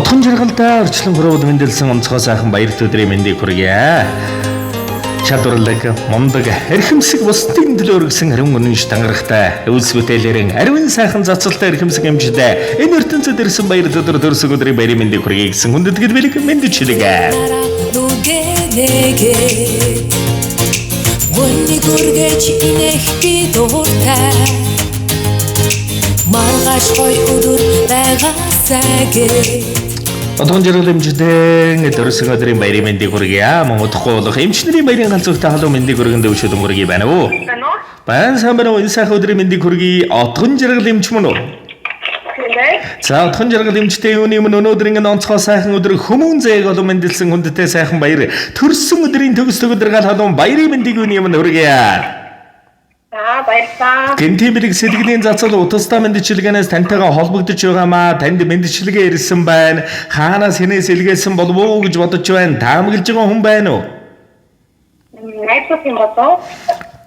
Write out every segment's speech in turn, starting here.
Отхон жаргалтай орчлон хурууд мэндэлсэн онцгой сайхан баяр төдрийн мэндийг хүргье. Чадварлаг, мундаг, эрхэмсэг бусдын төлөө өргөсөн хариун үнэнш тангарахтай өвс бүтээлэрэн ариун сайхан зацалтай эрхэмсэг амжилттай энэ ертөнцид ирсэн баяр төдөр төрсөн өдрийн баярын мэндийг хүргье гэсэн хүндэтгэл бэлэг мэндчлэг. Мөнний гүргэж инэх би дууртай маргааш гой өдөр байгаасаагээ Отхон жаргал эмчдэн төрсөн өдрийн баярын мэндийг хүргье. Монгодохгүй болох эмчнэрийн баярын ганцхан халуун мэндийг хүргэн дэвшүүд өнгөргий байна уу? Баян сайн байна уу? Энэ сайхан өдрийн мэндийг хүргье. Отхон жаргал эмч мөн үү? За отхон жаргал эмчтэй юуны өмнө өнөөдрийн онцгой сайхан өдөр хүмүүн зээг олон мэндэлсэн хүндтэй сайхан баяр төрсөн өдрийн төгс төгөдөр гал халуун баярын мэндийг юуны өмнө хүргье. Баярлалаа. Гэнтимэрэг сэлгэлийн зацал утастай мэндчилгээнээс таньтайгаа холбогдож байгаамаа танд мэндчилгээ ирсэн байна. Хаанаас хинээс илгээсэн болов уу гэж бодож байна. Таамаглаж байгаа хүн байна уу? Найдвар юм болов?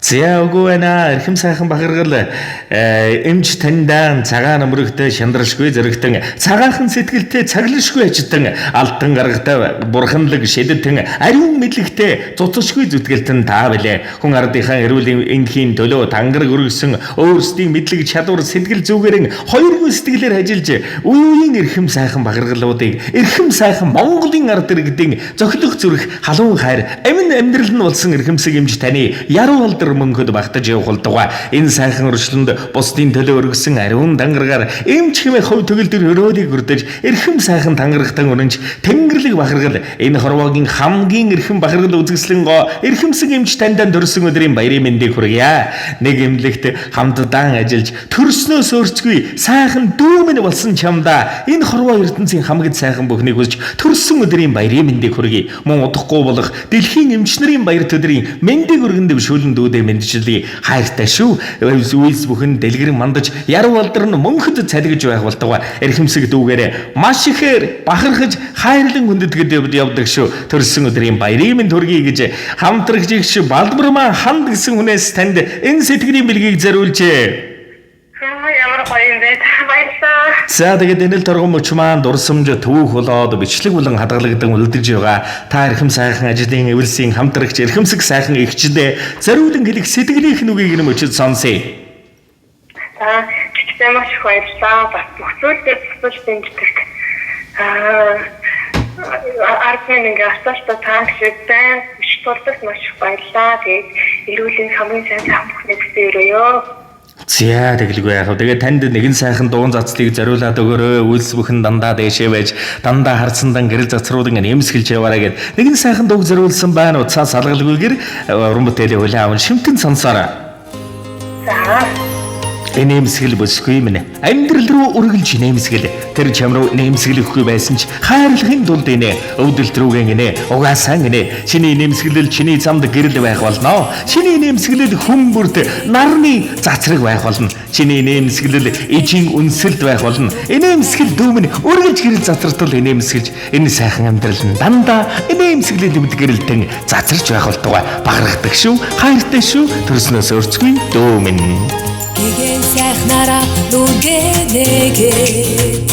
Зя үгүй байна. Эрхэм сайхан бахаргал эмч таньдаан цагаан өмрөгтэй шандаршгүй зэрэгтэн цагаахан сэтгэлтэй цаглашгүй ажилтан алтан гаргатай бурханлаг шидэтэн ариун мэдлэгтэй цуцшгүй зүтгэлтэн та билээ. Хүн ардынхаа эрүүл энгийн төлөө тангараг өргөсөн өөрсдийн мэдлэг чадвар сэтгэл зүгээрэн хоёргүй сэтгэлээр ажиллаж үеийн эрхэм сайхан бахаргалуудыг эрхэм сайхан Монголын ард иргэдийн зохилох зүрх халуун хайр амин амьдрал нь болсон эрхэмсэг эмч таны яруу алдар мөнгөд багтаж явах болдог. Энэ сайхан өршлөнд бусдын төлөө өргөсөн ариун дангаргаар эмч хэмээх хувь төгөл төр өрөөлийг хүрдэж эрхэм сайхан тангарахтан өрнж тэнгэрлэг бахаргал энэ хорвоогийн хамгийн эрхэм бахаргал үзэсгэлэн гоо эрхэмсэг эмч таньдан төрсөн өдрийн баярын мэндийг хүргье. Нэг эмнэлэгт хамтдаан ажиллаж төрснөөс өөрцгүй сайхан дүүмэн болсон чамда энэ хорвоо ертөнцийн хамгийн сайхан бүхнийг хүсэж төрсөн өдрийн баярын мэндийг хүргье. Мөн удахгүй болох дэлхийн эмчнэрийн баяр төдрийн мэндийг өргөн дэвшүүлэн дүүдээ мэндчлээ хайртай шүү. Үйлс бүхэн дэлгэрэн мандаж яруу алдар нь мөнхөд цалгиж байх болдог. Эрхэмсэг дүүгээрээ маш ихээр бахархаж хайрлан хүндэтгэд явдаг шүү. Төрсөн өдрийн баярын мэнд хүргэе гэж хамтрагч игш Балдмармаа ханд гэсэн хүнээс танд энэ сэтгэлийн бэлгийг зориулжээ. Ямар гоё юм бэ? Баярлалаа. За тэгээд энэ л торгон мөч маань дурсамж төвөх болоод бичлэг болон хадгалагдсан үлдэж байгаа. Та эрхэм сайхан ажлын эвэлсийн хамтрагч эрхэмсэг сайхан игчдээ зориулан хэлэх сэтгэлийнх нүгийг нь мөчөд сонсъё. За тэгтээ маш их баярлалаа. Бас бүх зүйлдээ цэцэлж дэмждэг. Аргын ингээ астаста таах шиг байна. Биш тулдагт маш их баярлалаа. Тэгээд эрүүлийн хамгийн сайн сайхан бүхнийг өрөөё. За тэгэлгүй яах вэ? Тэгээд танд нэгэн сайхан дуун цацлыг зориулаад өгөөрэй. Үйлс бүхэн дандаа дээшээ байж дандаа харцандан гэрэл цацруудын нэмсгэлж яваарай гэд нэгэн сайхан дууг зориулсан байна уу? Цаас алгалгүйгээр уран бүтээлийн хүлээн аван шимтэн сонсоорой. За Энэ нэмсгэл босгүй юм нэ. Амьдрал руу үргэлж нэмсгэл. Тэр чам руу нэмсгэлэхгүй байсан ч хайрлахын тулд инэ. Өвдөлт рүүгэн инэ. Угаасаа инэ. Чиний нэмсгэлэл чиний замд гэрэл байх болно. Чиний нэмсгэлэл хүмүүрт нарны цацраг байх болно. Чиний нэмсгэлэл ижийн үнсэлд байх болно. Энэ нэмсгэл дүүмэн үргэлж гэрэл цацртал энэ нэмсгэлж энэ сайхан амьдрал нь дандаа энэ нэмсгэлэл өвд гэрэлтэн цацарч байх болдог. Баграхдаг шүү. Хайртай шүү. Төрснөөс өрцгүй дүүмэн. Гэгэн сайхнараа нүгэнэгээ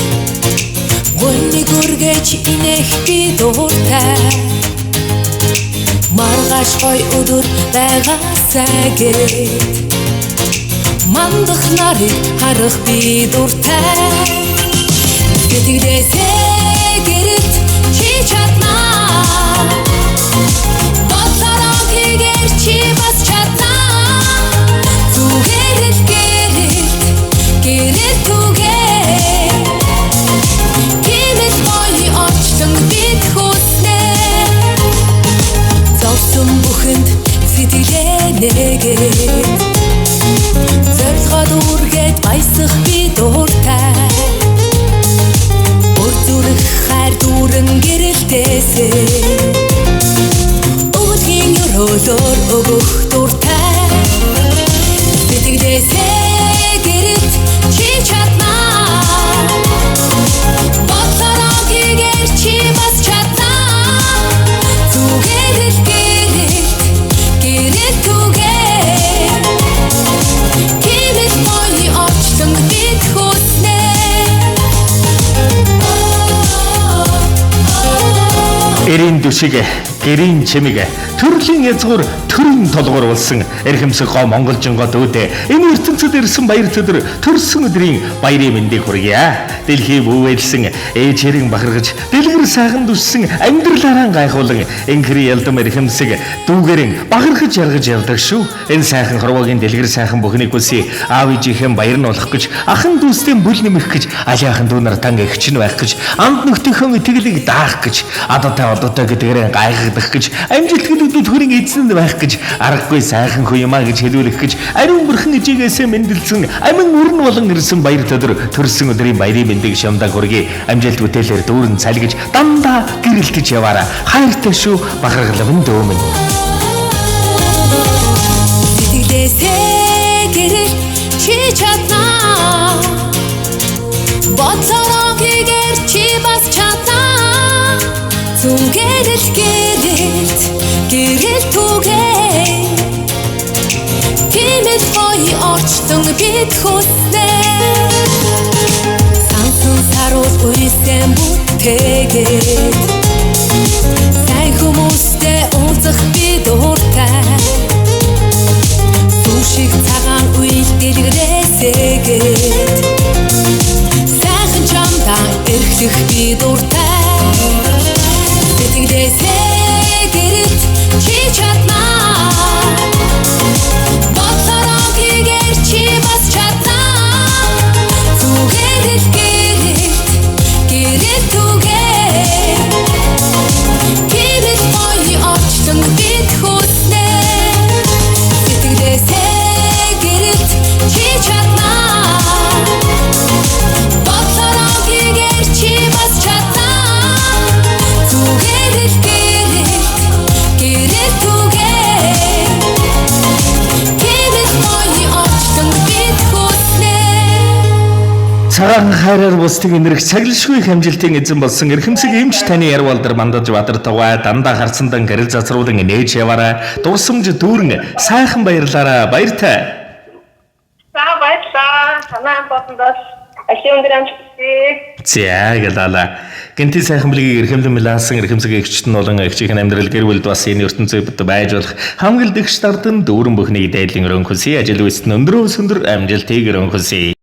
Мөнний гүргэж инэх би дууртай маргааш гой өдөр байгаасаагээ мандах нарыг харах би дуртай Гэтэгдээсээ гэрэлт чи чаднаа Бодлороо хийгээр чи бас чаднаа Зүгээрэл гэрэл түгээ Гэмэл гоё орчлон бид хүснэ Зовсон бүхэнд сэтгэлээ нэгээд Зорилгоод үргээд баясах би дууртай Өр зүрх хайр дүүрэн гэрэлтээсээ Өвөлгийн өрөөлөөр өгөх дуртай Сэтгэлээсээ гэрэлт чи чаднаа гэрийн дүшиг, гэрийн чимэг, төрлийн язгуур, төрийн толгуур болсон эрхэмсэг гоо монголжингод үүдээ энэ ертөнцид ирсэн баяр төдөр төрсөн өдрийн баярын мэндийг хүргье. Дэлхий бүвэлсэн ээж хэрэг бахархаж дэлгэр сайхан дүссэн амьдралаараа гайхуулан энхри ялдам эрхэмсэг дүүгэрэн бахархаж яргаж явдаг шүү. Энэ сайхан хорвогийн дэлгэр сайхан бүхнийг хүсье. Аав ээжийнхэн баяр нь болох гэж, ахан дүүстэй бүл нэмэх гэж, алиахан дүү нар тан эгч нь байх гэж, анд нөхдөхийн итгэлийг даах гэж, одоотой гэдгээрээ гайхагдах гэж, амжилт гэлүүдүүд хүрэн эзэн байх гэж, аргагүй сайхан хүү юмаа гэж хэлүүлэх гэж, ариун бүрхэн ижээгээсээ мэндэлсэн, амин өрн болон ирсэн баяр төдөр төрсөн өдрийн баярын мэндийг шамдаг хүргэе. Амжилт бүтээлээр дүүрэн цалгиж дандаа гэрэлтэж яваарай. Хайртай шүү, бахархалын дөөмөн. Сэтгэлээсээ гэрэл чи чаднаа. Бодлороо хийгээр чи бас чаднаа. Зүгээрэл гэрэл түгээ. Тиймэл гоё орчтон бид хүснээ. Сансан саруул үйсэн бүтээгээд. Сайн хүмүүстэй уулзах би дуртай. Сүшиг цагаан үйл дэлгэрээсээгээд. Сайхан чамдаа эрхлэх би дуртай. Сэтгэлээсээ гэрэлт чи чаднаа. Бодлороо хийгээр чи бас чаднаа. Зүгээрэл гэрэл түгээ. Тиймэл гоё орчтон бид хүснээ. Сэтгэлээсээ гэрэлт чи чаднаа. Бодлороо хийгээр чи бас чаднаа. Зүгээрэл гэрэл түгээ. Тиймэл гоё орчтон бид хүснээ. Цагаан хайраар бусдыг инэрх цаглшгүй их амжилтын эзэн болсон эрхэмсэг эмч таны ярвалдар мандаж бадар тугай дандаа харцандан гэрэл зацруулан нээж яваарай. Дурсамж дүүрэн сайхан баярлаарай. Баяртай. За баярлалаа. Санаа бодондоос ашиг өндөр амжилт. За гэлала. Гэнти сайхан блигийг эрхэмлэн мэлаасан эрхэмсэг эгчт нь болон эгчийн амьдрал гэр бүлд бас энэ ертөнцид байж болох хамгийн дэгш дардан дүүрэн бүхнийг дайдлын өрөн хүсье. Ажил үйлс нь өндрөө өндөр амжилтыг өрөн хүсье.